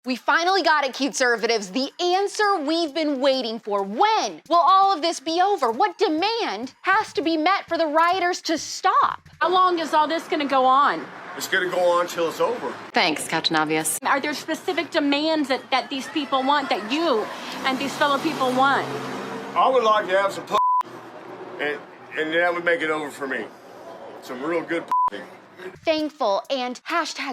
We finally got it, CUTEservatives, the answer we've been waiting for. When will all of this be over? What demand has to be met for the rioters to stop? How long is all this going to go on? It's going to go on till it's over. Thanks, Captain Obvious. Are there specific demands that these people want, that you and these fellow people want? I would like to have some and that would make it over for me. Some real good Thankful and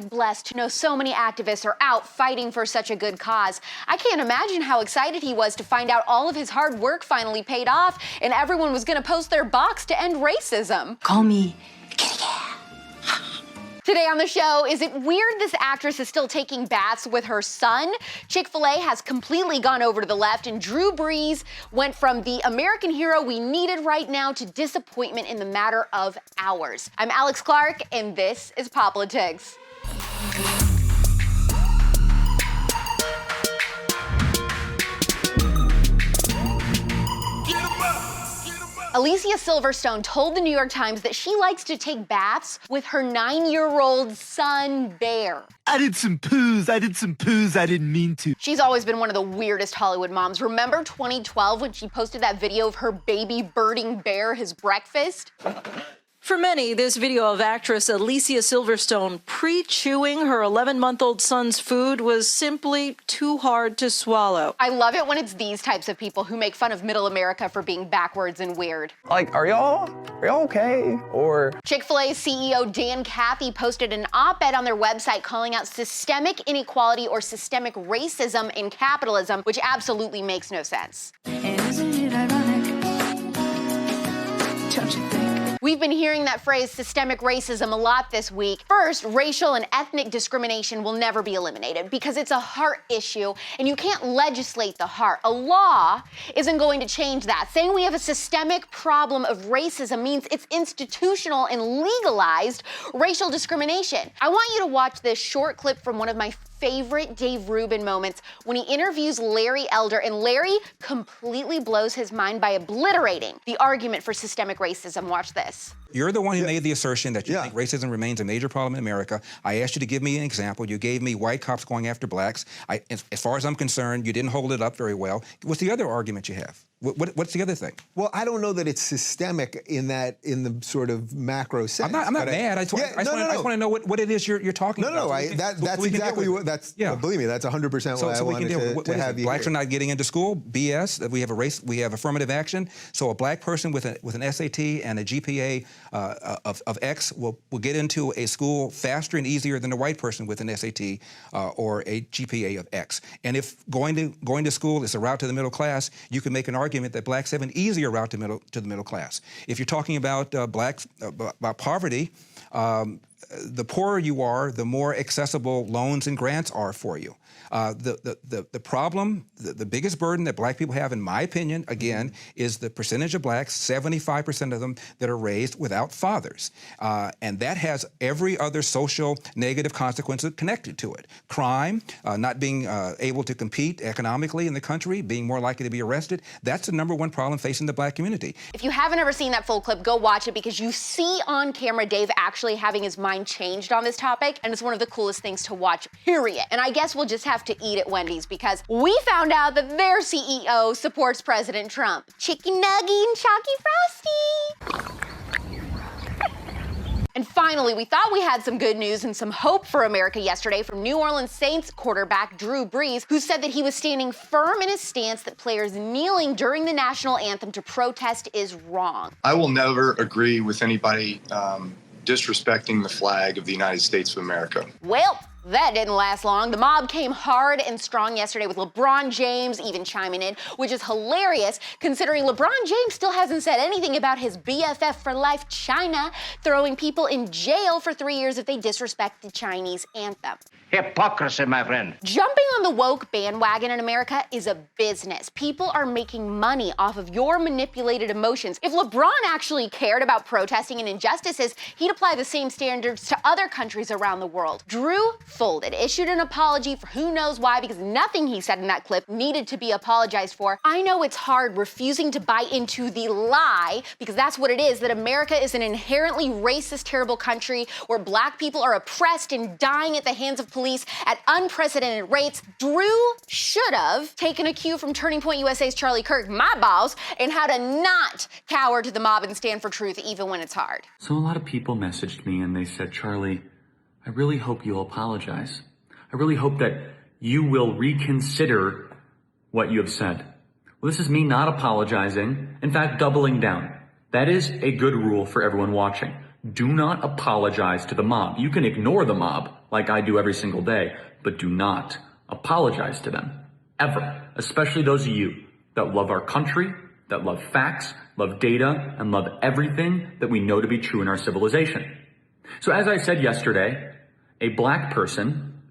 #blessed to know so many activists are out fighting for such a good cause. I can't imagine how excited he was to find out all of his hard work finally paid off and everyone was going to post their box to end racism. Call me. Today on the show, is it weird this actress is still taking baths with her son? Chick-Fil-A has completely gone over to the left, and Drew Brees went from the American hero we needed right now to disappointment in the matter of hours. I'm AlexClark, and this is POPlitics. Alicia Silverstone told the New York Times that she likes to take baths with her 9-year-old son, Bear. I did some poos, I didn't mean to. She's always been one of the weirdest Hollywood moms. Remember 2012 when she posted that video of her baby birding Bear his breakfast? For many, this video of actress Alicia Silverstone pre-chewing her 11-month-old son's food was simply too hard to swallow. I love it when it's these types of people who make fun of middle America for being backwards and weird. Like, are y'all okay? Or Chick-fil-A CEO Dan Cathy posted an op-ed on their website calling out systemic inequality or systemic racism in capitalism, which absolutely makes no sense. And isn't it ironic? Don't you think? We've been hearing that phrase systemic racism a lot this week. First, racial and ethnic discrimination will never be eliminated because it's a heart issue and you can't legislate the heart. A law isn't going to change that. Saying we have a systemic problem of racism means it's institutional and legalized racial discrimination. I want you to watch this short clip from one of my favorite Dave Rubin moments when he interviews Larry Elder, and Larry completely blows his mind by obliterating the argument for systemic racism. Watch this. You're the one who made the assertion that you think racism remains a major problem in America. I asked you to give me an example. You gave me white cops going after blacks. As far as I'm concerned, you didn't hold it up very well. What's the other argument you have? What's the other thing? Well, I don't know that it's systemic in the sort of macro sense. I'm not mad. I just want to know what it is you're talking about. That's exactly what. Believe me, that's 100% what I wanted to have you. Blacks are not getting into school. BS. We have affirmative action. So a black person with an SAT and a GPA of X will get into a school faster and easier than a white person with an SAT or a GPA of X. And if going to school is a route to the middle class, you can make an argument that blacks have an easier route to the middle class. If you're talking about about poverty, the poorer you are, the more accessible loans and grants are for you. The problem, the biggest burden that black people have, in my opinion, again, is the percentage of blacks, 75% of them, that are raised without fathers. And that has every other social negative consequence connected to it. Crime, not being able to compete economically in the country, being more likely to be arrested. That's the #1 problem facing the black community. If you haven't ever seen that full clip, go watch it because you see on camera Dave actually having his mind changed on this topic, and it's one of the coolest things to watch, period. And I guess we'll just have to eat at Wendy's because we found out that their CEO supports President Trump. Chicken nugget and chalky frosty. And finally, we thought we had some good news and some hope for America yesterday from New Orleans Saints quarterback Drew Brees, who said that he was standing firm in his stance that players kneeling during the national anthem to protest is wrong. I will never agree with anybody disrespecting the flag of the United States of America. Well, that didn't last long. The mob came hard and strong yesterday with LeBron James even chiming in, which is hilarious considering LeBron James still hasn't said anything about his BFF for life, China, throwing people in jail for 3 years if they disrespect the Chinese anthem. Hypocrisy, my friend. Jumping on the woke bandwagon in America is a business. People are making money off of your manipulated emotions. If LeBron actually cared about protesting and injustices, he'd apply the same standards to other countries around the world. Drew folded, issued an apology for who knows why because nothing he said in that clip needed to be apologized for. I know it's hard refusing to buy into the lie, because that's what it is, that America is an inherently racist, terrible country where black people are oppressed and dying at the hands of police at unprecedented rates. Drew should have taken a cue from Turning Point USA's Charlie Kirk, my boss, in how to not cower to the mob and stand for truth even when it's hard. So a lot of people messaged me and they said, Charlie, I really hope you'll apologize. I really hope that you will reconsider what you have said. Well, this is me not apologizing, in fact, doubling down. That is a good rule for everyone watching. Do not apologize to the mob. You can ignore the mob like I do every single day, but do not apologize to them, ever. Especially those of you that love our country, that love facts, love data, and love everything that we know to be true in our civilization. So as I said yesterday, a black person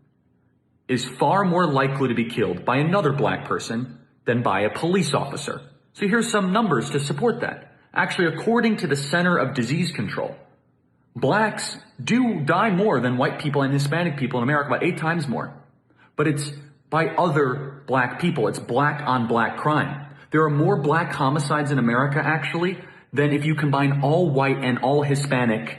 is far more likely to be killed by another black person than by a police officer. So here's some numbers to support that. Actually, according to the Center of Disease Control, blacks do die more than white people and Hispanic people in America, about 8 times more. But it's by other black people. It's black on black crime. There are more black homicides in America, actually, than if you combine all white and all Hispanic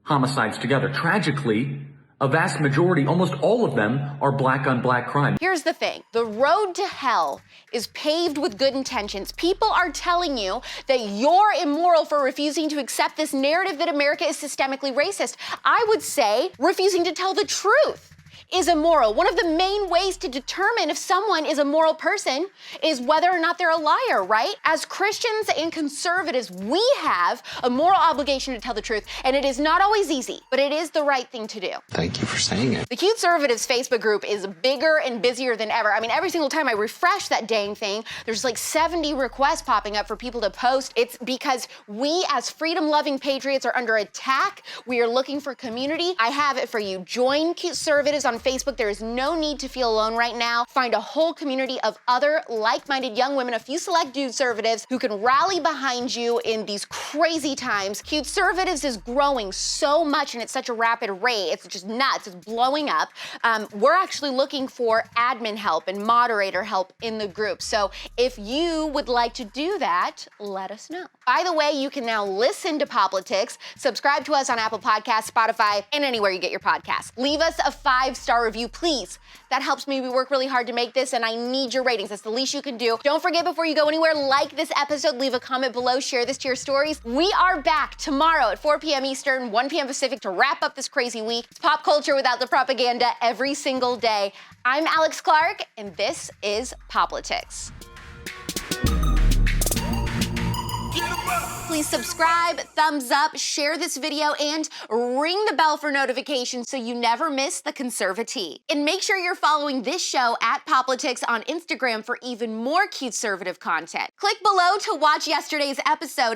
homicides together. Tragically, a vast majority, almost all of them, are black on black crime. Here's the thing. The road to hell is paved with good intentions. People are telling you that you're immoral for refusing to accept this narrative that America is systemically racist. I would say refusing to tell the truth is immoral. One of the main ways to determine if someone is a moral person is whether or not they're a liar, right? As Christians and conservatives, we have a moral obligation to tell the truth, and it is not always easy, but it is the right thing to do. Thank you for saying it. The CUTEservatives Facebook group is bigger and busier than ever. I mean, every single time I refresh that dang thing, there's like 70 requests popping up for people to post. It's because we as freedom-loving patriots are under attack. We are looking for community. I have it for you. Join CUTEservatives on Facebook. There is no need to feel alone right now. Find a whole community of other like-minded young women, a few select conservatives who can rally behind you in these crazy times. CUTEservatives is growing so much and at such a rapid rate. It's just nuts. It's blowing up. We're actually looking for admin help and moderator help in the group. So if you would like to do that, let us know. By the way, you can now listen to POPlitics, subscribe to us on Apple Podcasts, Spotify, and anywhere you get your podcasts. Leave us a 5-star review, please. That helps me. We work really hard to make this, and I need your ratings. That's the least you can do. Don't forget, before you go anywhere, like this episode, leave a comment below, share this to your stories. We are back tomorrow at 4 p.m. Eastern, 1 p.m. Pacific to wrap up this crazy week. It's pop culture without the propaganda every single day. I'm AlexClark, and this is POPlitics. Please subscribe, thumbs up, share this video, and ring the bell for notifications so you never miss the conservatee. And make sure you're following this show at POPlitics on Instagram for even more CUTEservative content. Click below to watch yesterday's episode.